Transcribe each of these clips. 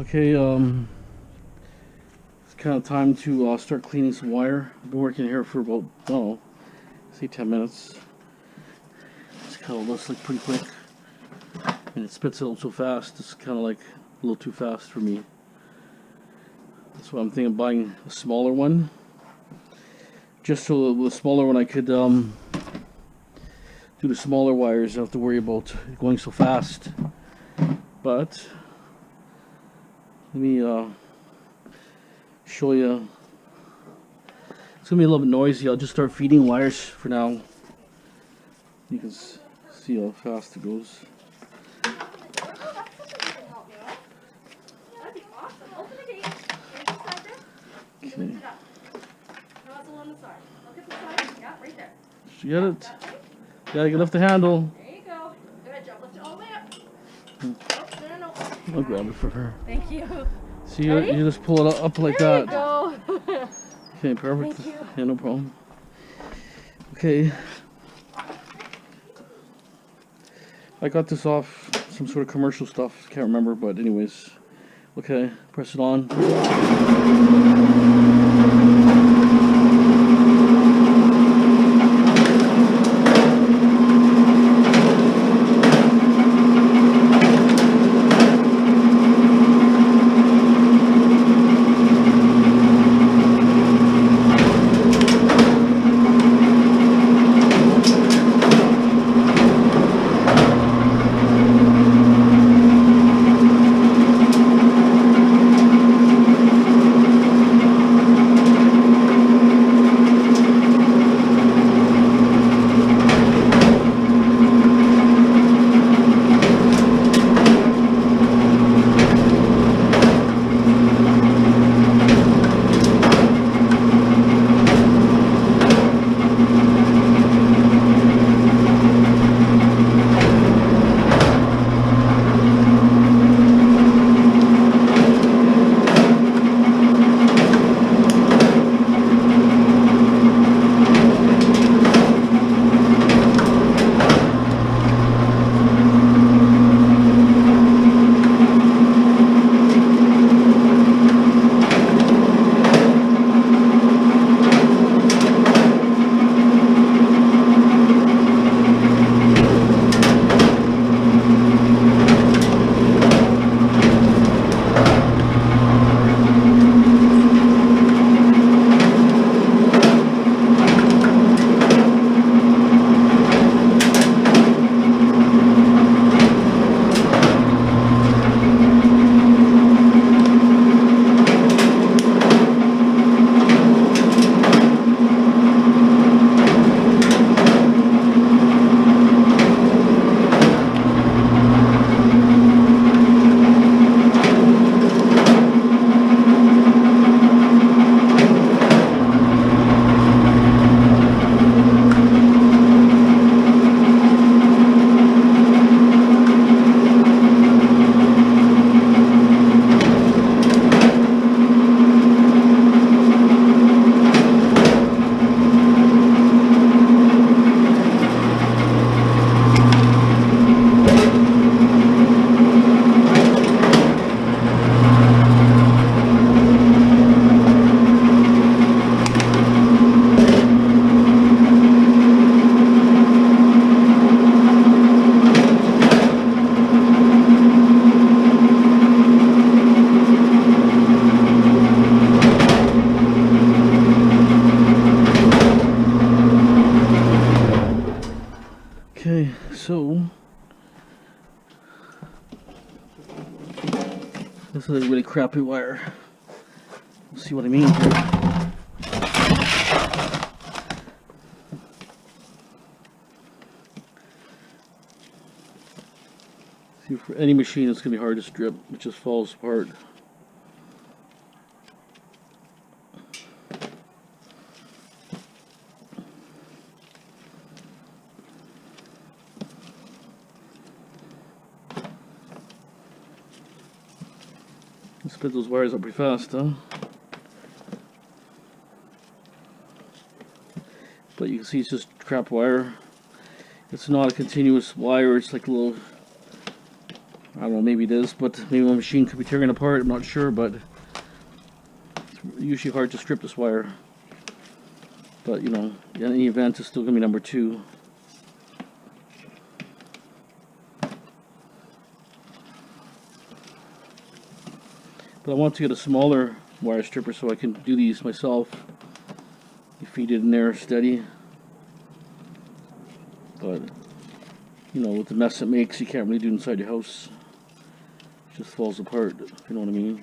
Okay, it's kind of time to start cleaning some wire. I've been working here for about, oh, say 10 minutes. It's kind of looks like pretty quick, and it spits out so fast. It's kind of like a little too fast for me. That's why I'm thinking of buying a smaller one. Just so with a smaller one I could do the smaller wires. I don't have to worry about going so fast. But let me show you. It's gonna be a little bit noisy. I'll just start feeding wires for now. You can see how fast it goes. Okay. You get it? Yeah, you can lift the handle. There you go. Go ahead, Joe. Lift it all the way up. No. I'll grab it for her. Thank you. See, you just pull it up like There that. you go. Okay, perfect. Thank you. Yeah, no problem. Okay. I got this off some sort of commercial stuff. Can't remember, but anyways. Okay, press it on. Okay, so this is a really crappy wire. We'll see what I mean here. See, for any machine, it's gonna be hard to strip. It just falls apart. Split those wires up pretty fast, huh? But you can see it's just crap wire. It's not a continuous wire, it's like a little, I don't know, maybe it is, but maybe my machine could be tearing apart, I'm not sure, but it's usually hard to strip this wire. But, you know, in any event, it's still going to be number 2. But I want to get a smaller wire stripper so I can do these myself. You feed it in there steady. But, you know, with the mess it makes, you can't really do it inside your house. It just falls apart, if you know what I mean.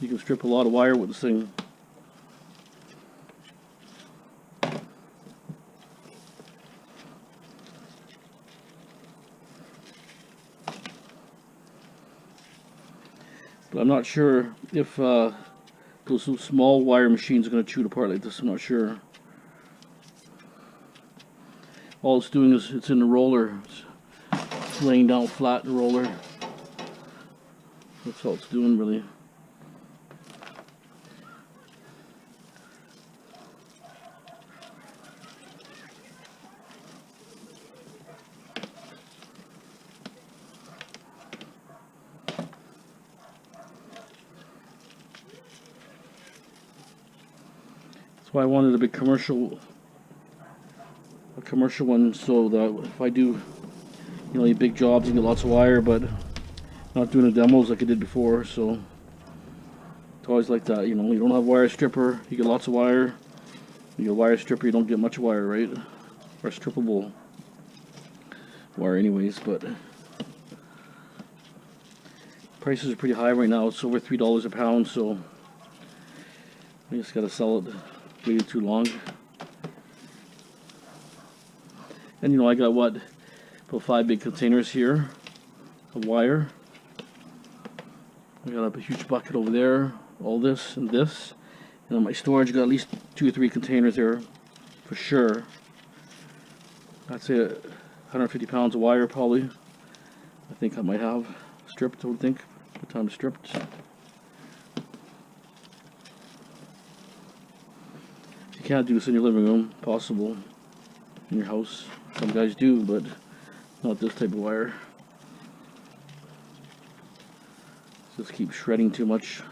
You can strip a lot of wire with this thing. But I'm not sure if those small wire machines are going to chew it apart like this. I'm not sure. All it's doing is it's in the roller. It's laying down flat in the roller. That's all it's doing, really. That's why I wanted a big commercial one, so that if I do, you know, any big jobs, you get lots of wire, but not doing the demos like I did before. So it's always like that, you know. You don't have wire stripper, you get lots of wire. You get a wire stripper, you don't get much wire, right? Or strippable wire, anyways. But prices are pretty high right now. It's over $3 a pound, so I just gotta sell it. Waited too long. And you know, I got what, about 5 big containers here of wire. I got a huge bucket over there, all this and this. And on my storage I got at least 2 or 3 containers there for sure. I'd say 150 pounds of wire probably. I think I might have stripped, I would think, by the time it's stripped. You can't do this in your living room, possible in your house. Some guys do, but not this type of wire. Just keep shredding too much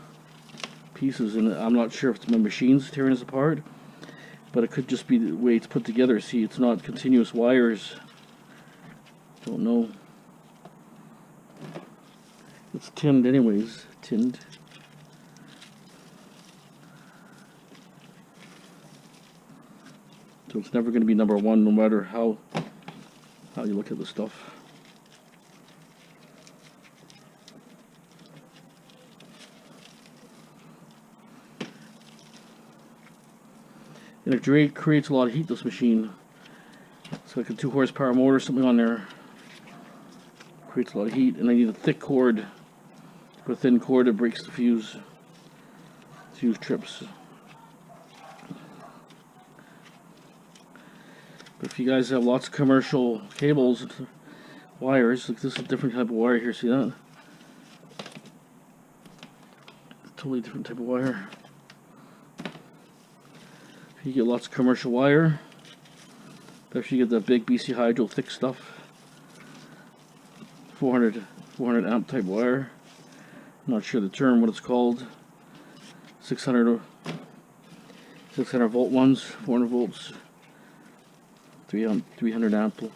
pieces, and I'm not sure if it's my machine's tearing this apart, but it could just be the way it's put together. See, it's not continuous wires. Don't know. It's tinned anyways, tinned. So it's never going to be number 1, no matter how you look at the stuff. And it creates a lot of heat, this machine. It's like a 2 horsepower motor, something on there. Creates a lot of heat, and I need a thick cord. A thin cord that breaks the fuse. Fuse trips. But if you guys have lots of commercial cables, wires, like this is a different type of wire here, see that? Totally different type of wire. If you get lots of commercial wire, especially you get that big BC Hydro thick stuff, 400 amp type wire. I'm not sure the term, what it's called. 600 volt ones, 400 volts. 300 amp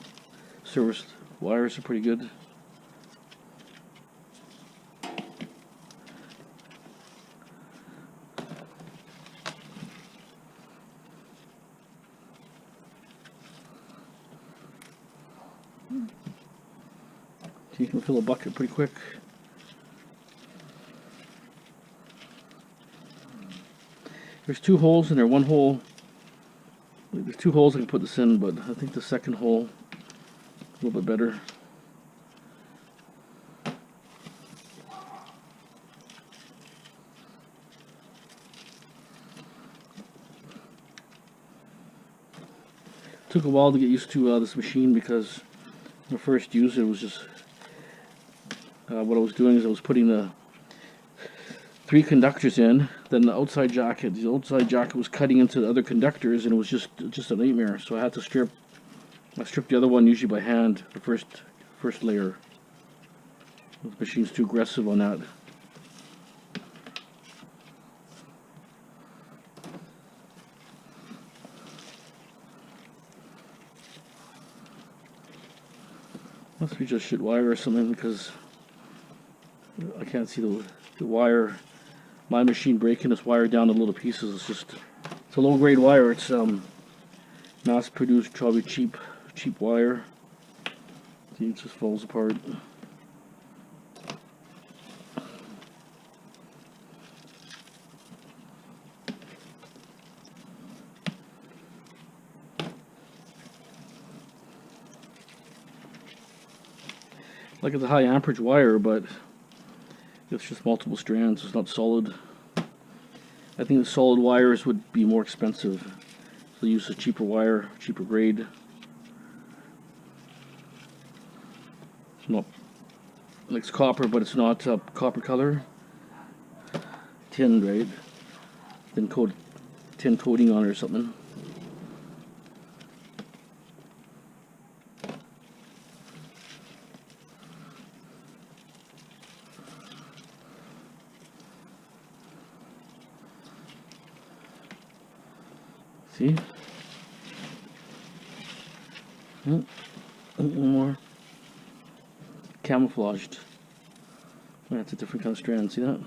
service wires are pretty good. You can fill a bucket pretty quick. There's 2 holes in there. One hole, there's 2 holes I can put this in, but I think the second hole is a little bit better. Took a while to get used to this machine, because when I first used it, was just what I was doing is I was putting the 3 conductors in. Then the outside jacket was cutting into the other conductors, and it was just a nightmare. So I had to strip. I stripped the other one usually by hand. The first layer. The machine's too aggressive on that. Must be just shit wire or something, because I can't see the wire. My machine breaking this wire down to little pieces. It's a low grade wire. It's mass produced, probably cheap wire. See, it just falls apart. Like it's a high amperage wire, but it's just multiple strands. It's not solid. I think the solid wires would be more expensive, so use a cheaper wire, cheaper grade. It's not, it's copper, but it's not copper color. Tin, right? Tin coating on it or something. See? One more. Camouflaged. That's a different kind of strand. See that?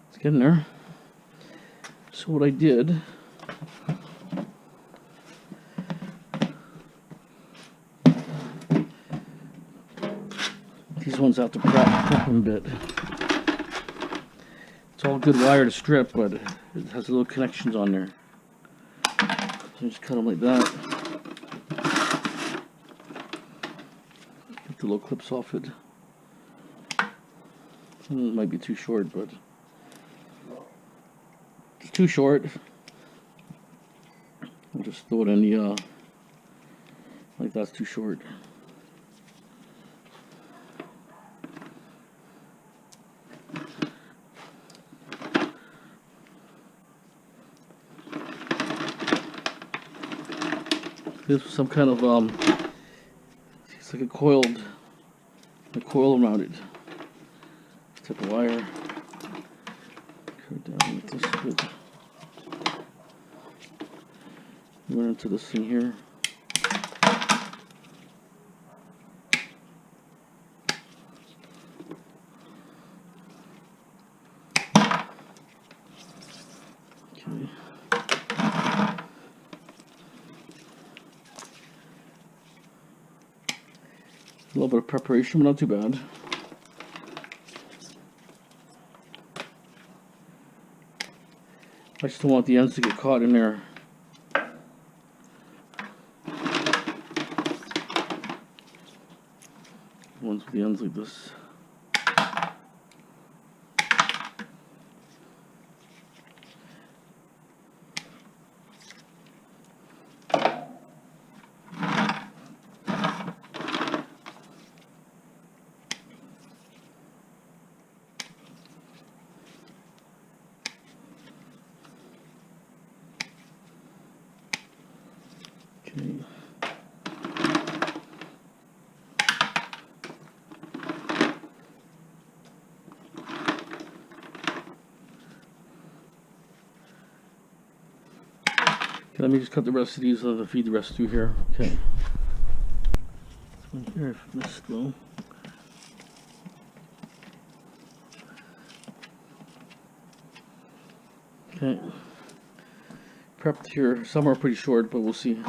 It's getting there. So what I did, these ones have to prep them a bit. It's all good wire to strip, but it has little connections on there. So just cut them like that. Get the little clips off it. It might be too short, but it's too short. I'll just throw it in the like that's too short. This was some kind of it's like a coil around it. Type of wire. Cut it down like this a bit. Run into this thing here. Okay. A little bit of preparation, but not too bad. I just don't want the ends to get caught in there. Ones with the ends like this. Okay. Let me just cut the rest of these to feed the rest through here. Okay. This one here, I missed though. Okay. Prepped here. Some are pretty short, but we'll see.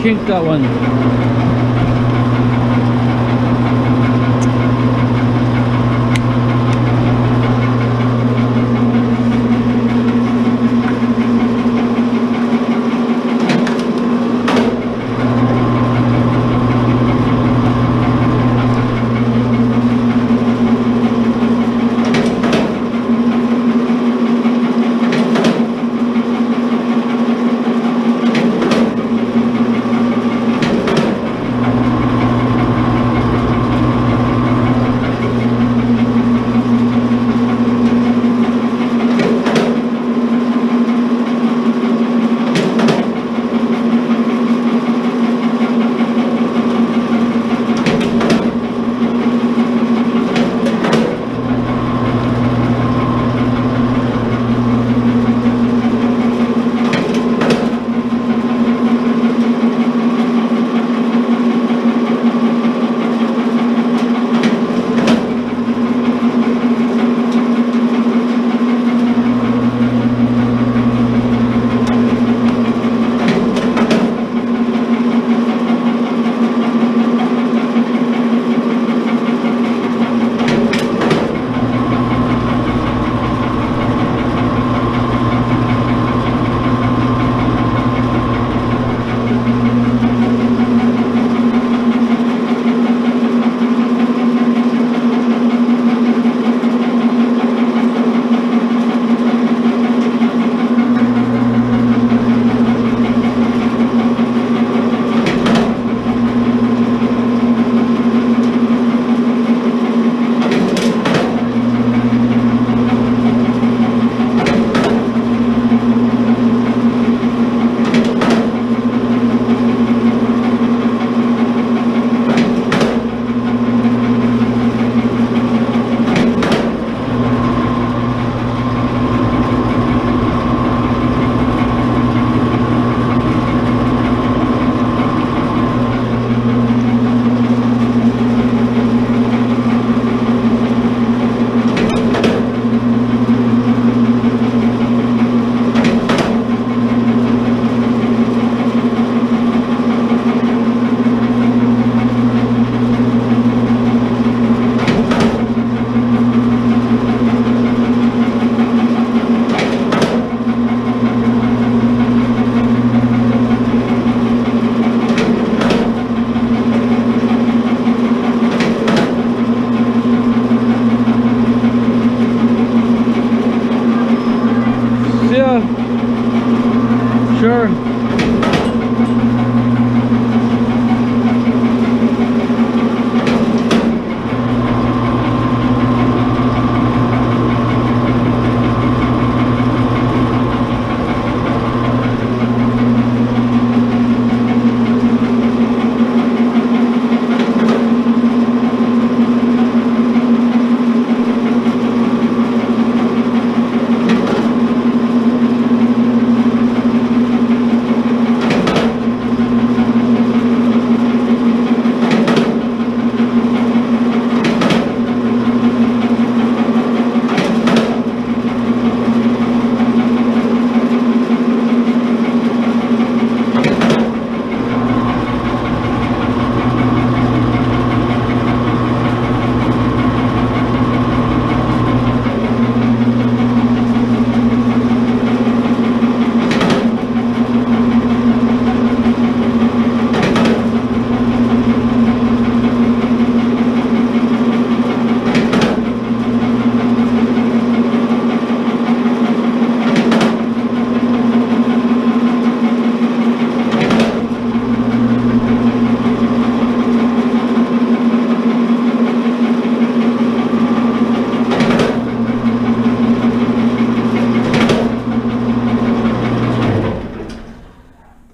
kink that one.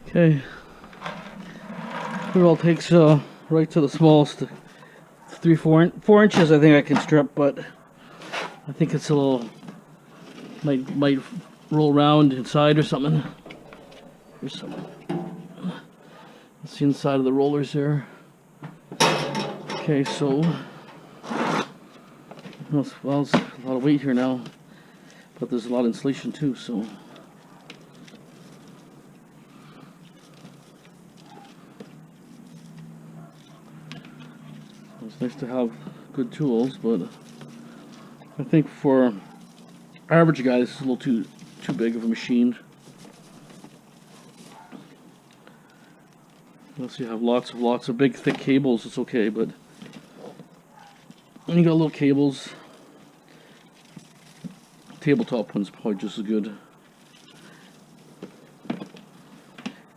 Okay, it all takes right to the smallest, 4 inches. I think I can strip, but I think it's a little might roll around inside or something. Here's some. That's the inside of the rollers there. Okay, so well, it's a lot of weight here now, but there's a lot of insulation too, so. It's nice to have good tools, but I think for average guy, this is a little too big of a machine. Unless you have lots of big thick cables, it's okay, but when you got little cables, tabletop one's probably just as good.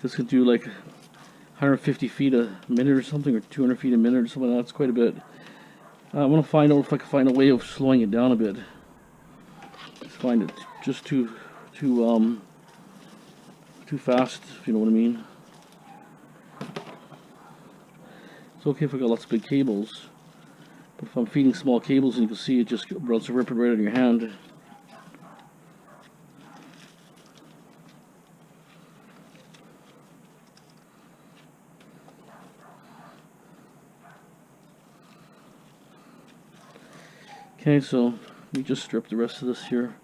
This could do like 150 feet a minute or something, or 200 feet a minute or something. That's quite a bit. I want to find out if I can find a way of slowing it down a bit. Just find it just too fast, if you know what I mean. It's okay if I got lots of big cables, but if I'm feeding small cables and you can see it just runs to rip it right out of your hand. Okay, so we just strip the rest of this here.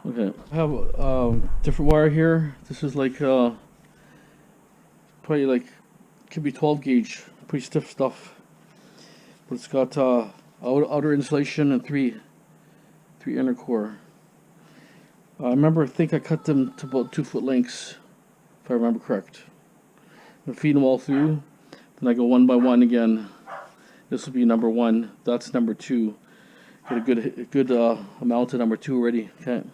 Okay, I have a different wire here. This is like probably like, could be 12 gauge, pretty stiff stuff. But it's got outer insulation and three inner core. I think I cut them to about 2 foot lengths, if I remember correct. I feed them all through, then I go one by one again. This will be number 1. That's number 2. Get a good amount of number 2 already. Okay.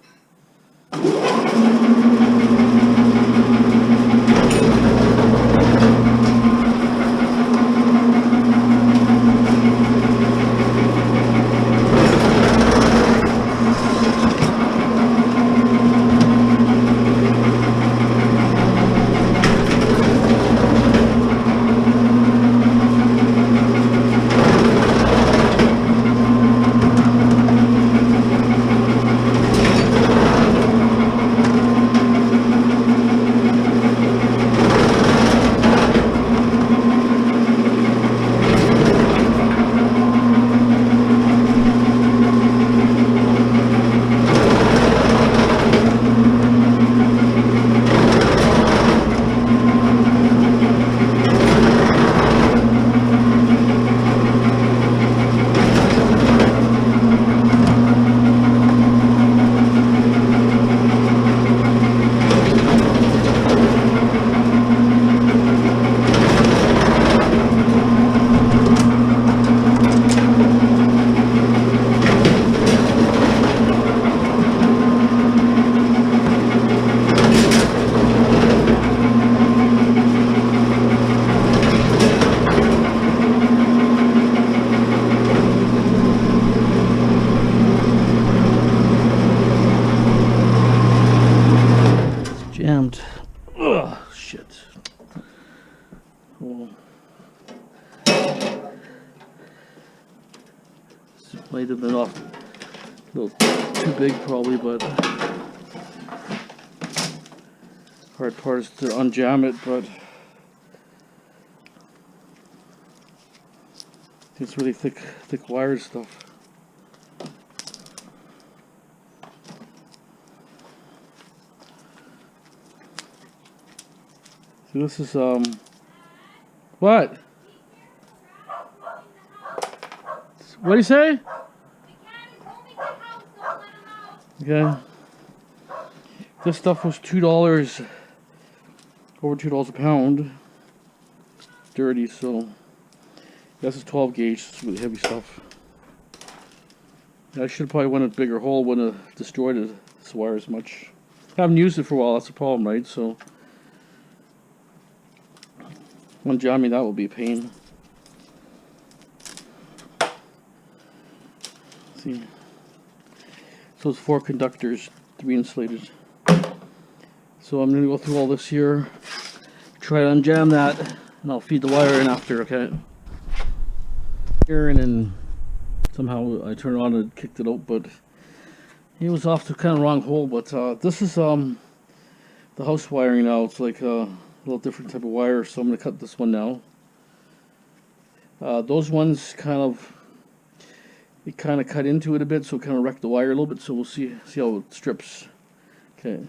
Jammed. Ugh, shit. Well, this might have been off a little too big probably, but hard part is to unjam it, but it's really thick wire stuff. So this is what? What do you say? Okay. This stuff was $2, over $2 a pound. Dirty, so this is 12 gauge. It's really heavy stuff. I should have probably went a bigger hole. Wouldn't have destroyed this wire as much. I haven't used it for a while. That's the problem, right? So unjamming that will be a pain. See, so it's 4 conductors, 3 insulated. So I'm going to go through all this here, try to unjam that, and I'll feed the wire in after. Okay. Here, and then somehow I turned it on and kicked it out, but it was off to kind of wrong hole. But this is the house wiring now. It's like a little different type of wire, so I'm going to cut this one now. Those ones kind of cut into it a bit, so it kind of wrecked the wire a little bit. So we'll see how it strips. Okay.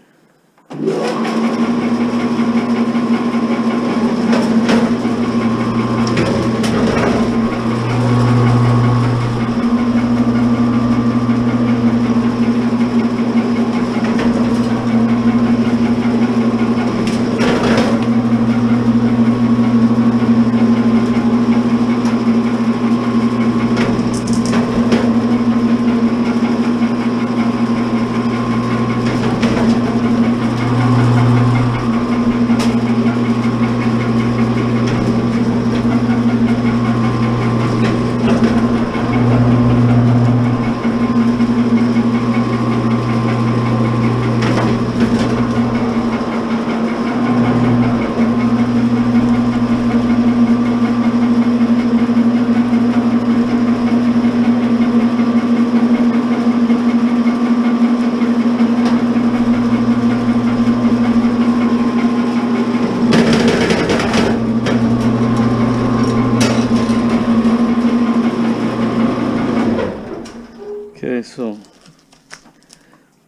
Okay, so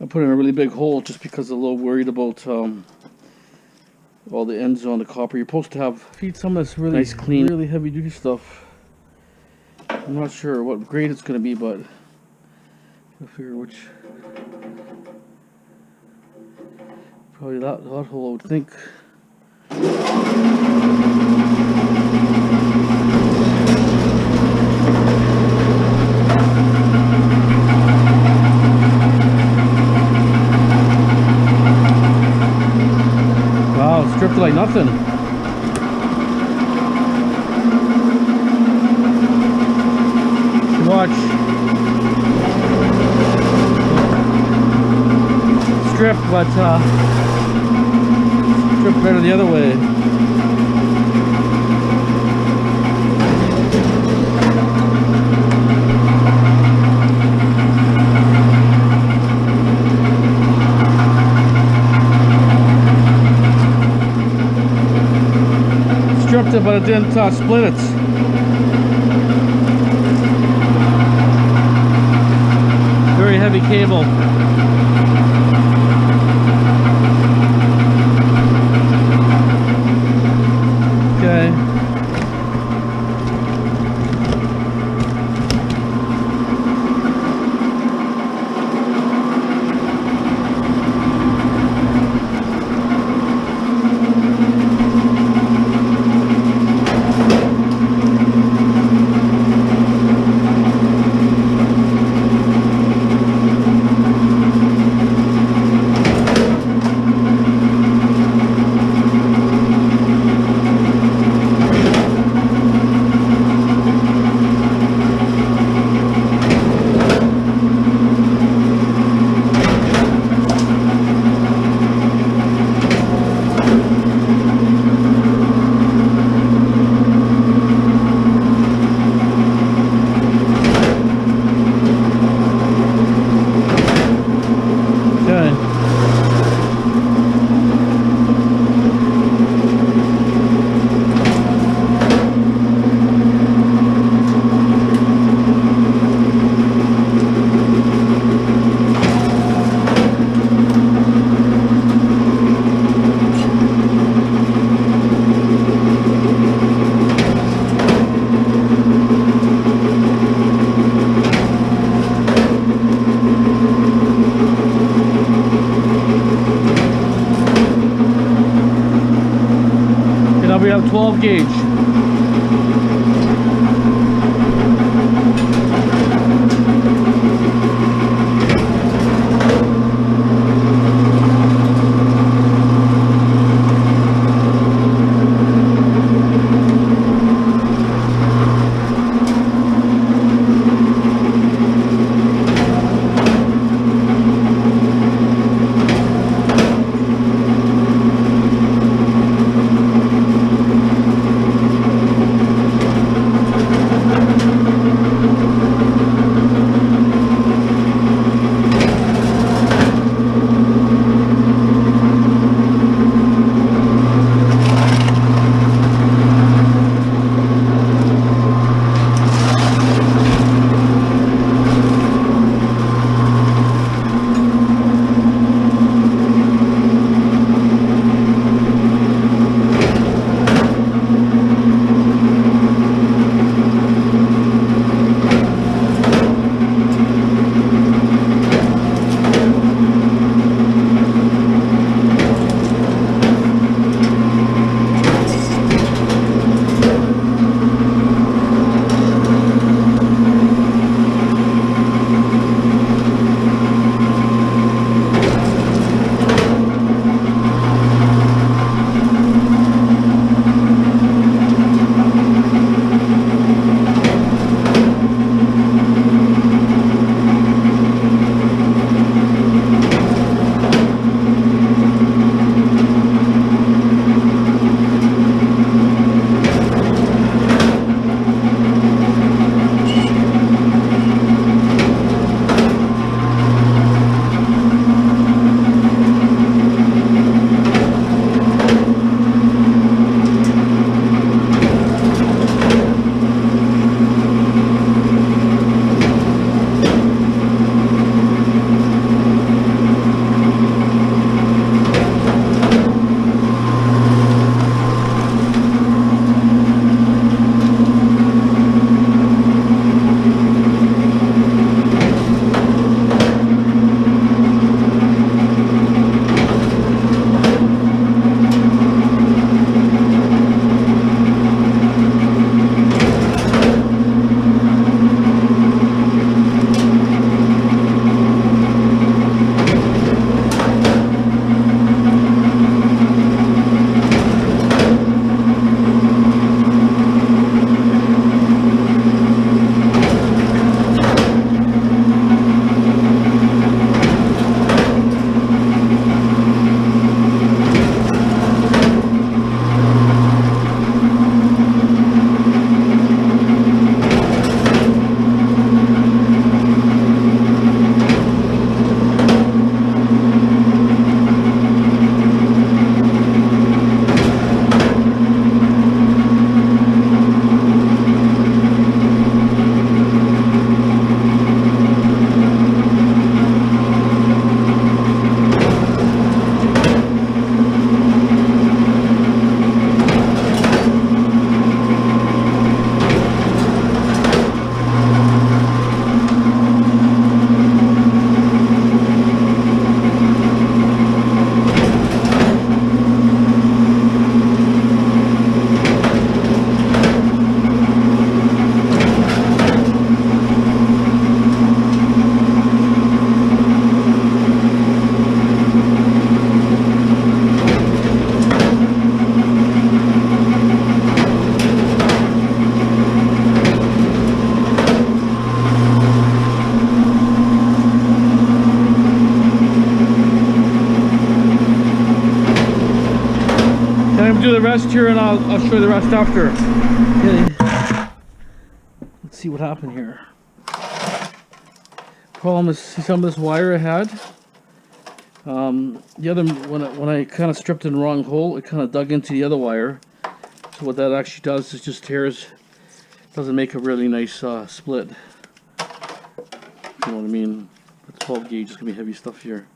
I put in a really big hole just because I'm a little worried about all the ends on the copper. You're supposed to have feed some of this really nice, clean, really heavy duty stuff. I'm not sure what grade it's going to be, but I figure which. Probably that hole, I would think. Wow, it's stripped like nothing. Watch. Strip, but strip better the other way. Stripped it, but it didn't split it. Very heavy cable. Okay. We have 12 gauge. rest here and I'll show you the rest after. Okay. Let's see what happened here. Problem is, see some of this wire I had? The other, when I kind of stripped in the wrong hole, it kind of dug into the other wire. So what that actually does is just tears, doesn't make a really nice split. You know what I mean? The 12 gauge is going to be heavy stuff here.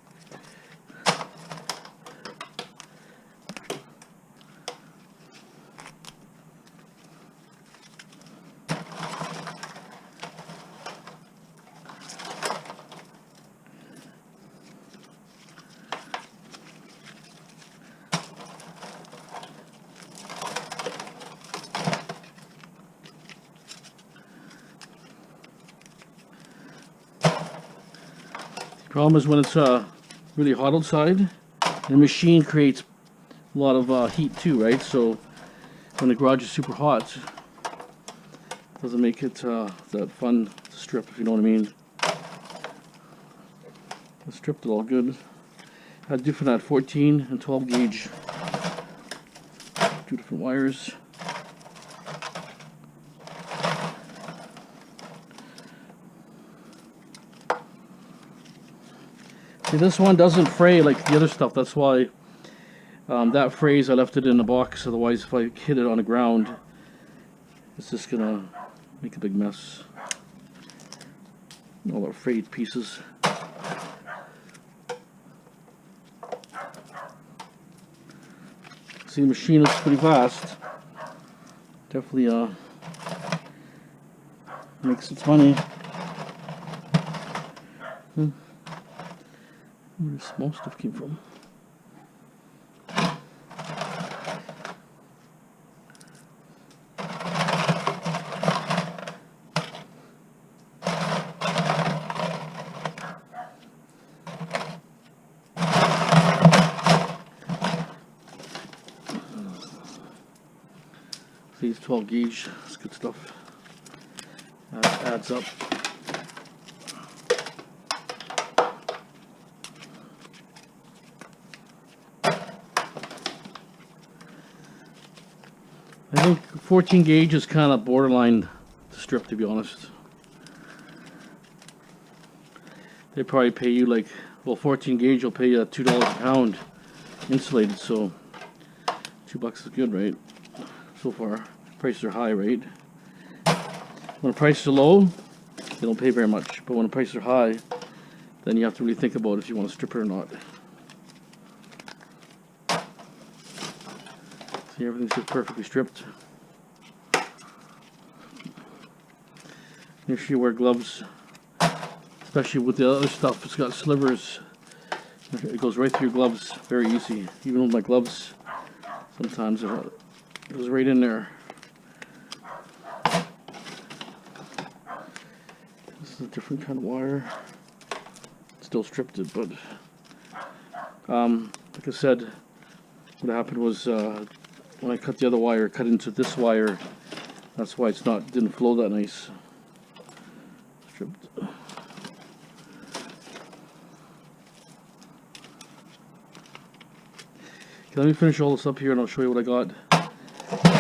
Problem is when it's really hot outside, the machine creates a lot of heat too, right? So when the garage is super hot, it doesn't make it that fun to strip, if you know what I mean. I stripped it all good. I had to do for that 14 and 12 gauge. Two different wires. See, this one doesn't fray like the other stuff. That's why that frays, I left it in the box. Otherwise, if I hit it on the ground, it's just gonna make a big mess. All the frayed pieces. See, the machine looks pretty fast. Definitely makes its money. Where the small stuff came from. These 12 gauge, that's good stuff. That adds up. I think 14 gauge is kind of borderline to strip, to be honest. They probably pay you like, well, 14 gauge will pay you $2 a pound insulated, so $2 is good, right? So far, prices are high, right? When the prices are low, they don't pay very much, but when the prices are high, then you have to really think about if you want to strip it or not. See, everything's just perfectly stripped. Make sure you wear gloves, especially with the other stuff. It's got slivers. It goes right through your gloves, very easy. Even with my gloves, sometimes it goes right in there. This is a different kind of wire. Still stripped it, but like I said, what happened was when I cut the other wire, cut into this wire. That's why it's didn't flow that nice. Stripped. Okay, let me finish all this up here and I'll show you what I got,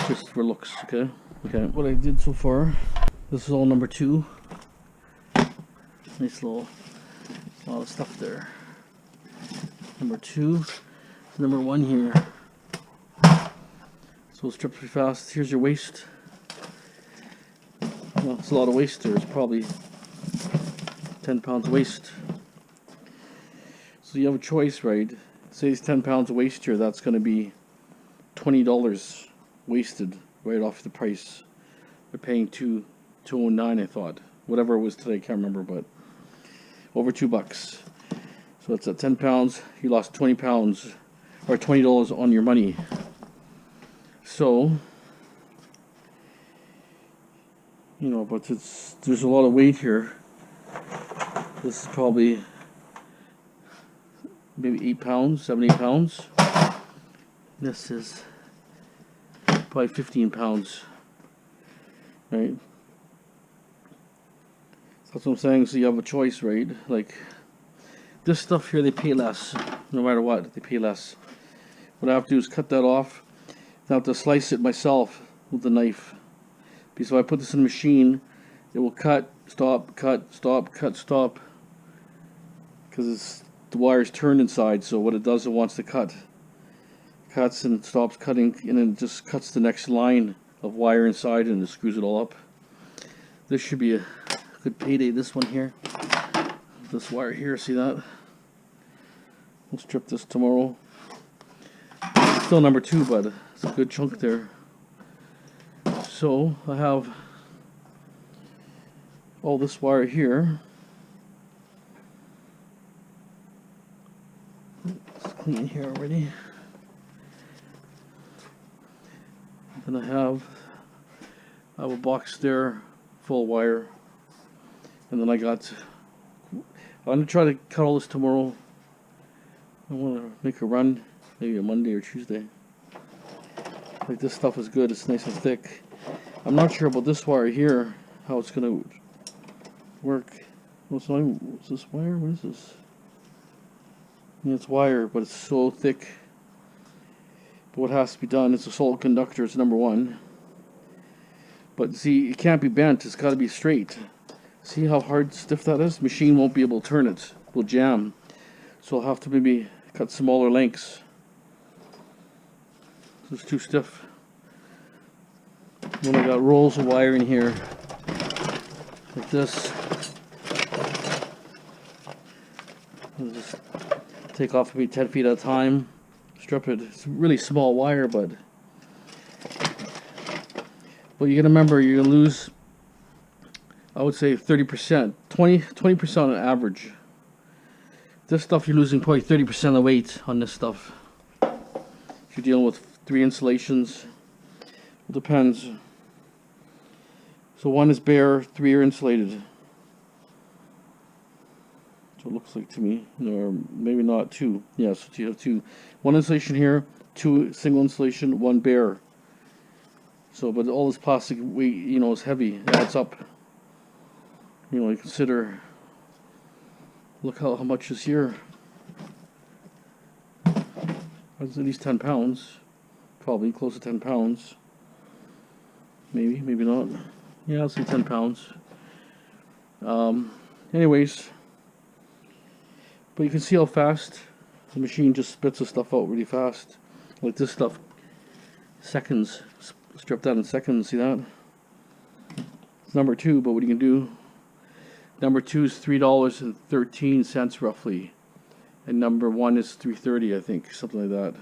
just for looks. Okay, what I did so far, this is all number 2. Nice little, a lot of stuff there. Number 2, number 1 here. So we'll strip pretty fast. Here's your waste. Well, it's a lot of waste there. It's probably 10 pounds of waste. So you have a choice, right? Say it's 10 pounds of waste here. That's going to be $20 wasted right off the price. They're paying $2.09, I thought. Whatever it was today, I can't remember, but over $2. So it's at 10 pounds. You lost 20 pounds or $20 on your money. So, you know, but there's a lot of weight here. This is probably maybe 8 pounds, 7, 8 pounds. This is probably 15 pounds, right? That's what I'm saying. So you have a choice, right? Like this stuff here, they pay less. No matter what, they pay less. What I have to do is cut that off. Now to slice it myself with the knife. Because if I put this in the machine, it will cut, stop, cut, stop, cut, stop. Because the wire's turned inside, so what it does, it wants to cut. Cuts and stops cutting, and then just cuts the next line of wire inside and it screws it all up. This should be a good payday, this one here. This wire here, see that? We'll strip this tomorrow. Still number 2, but it's a good chunk there. So I have all this wire here. It's clean here already. Then I have a box there full of wire, and then I'm gonna try to cut all this tomorrow. I want to make a run, maybe a Monday or Tuesday. Like, this stuff is good, it's nice and thick. I'm not sure about this wire here, how it's gonna work. What's this wire? What is this? Yeah, it's wire, but it's so thick. But what has to be done is a solid conductor. It's number 1. But see, it can't be bent. It's got to be straight. See how hard, stiff that is? Machine won't be able to turn it. It will jam. So I'll have to maybe cut smaller lengths. This is too stiff. Then I got rolls of wire in here, like this. I'll just take off maybe 10 feet at a time. Strip it. It's really small wire, but you gotta remember, you're gonna lose, I would say 30%, 20% on average. This stuff, you're losing probably 30% of the weight on this stuff. If you're dealing with 3 insulations, it depends. So 1 is bare, 3 are insulated. So it looks like to me, or maybe not 2. Yeah, so you have 2. 1 insulation here, 2 single insulation, 1 bare. So, but all this plastic weight, you know, is heavy. It adds up. You know, you consider. Look how much is here. That's at least 10 pounds. Probably close to 10 pounds. Maybe, maybe not. Yeah, I'll say 10 pounds. Anyways. But you can see how fast the machine just spits the stuff out really fast. Like this stuff, seconds, stripped out in seconds, see that? It's number 2, but what you can do, number 2 is $3.13 roughly, and number 1 is $3.30, I think, something like that.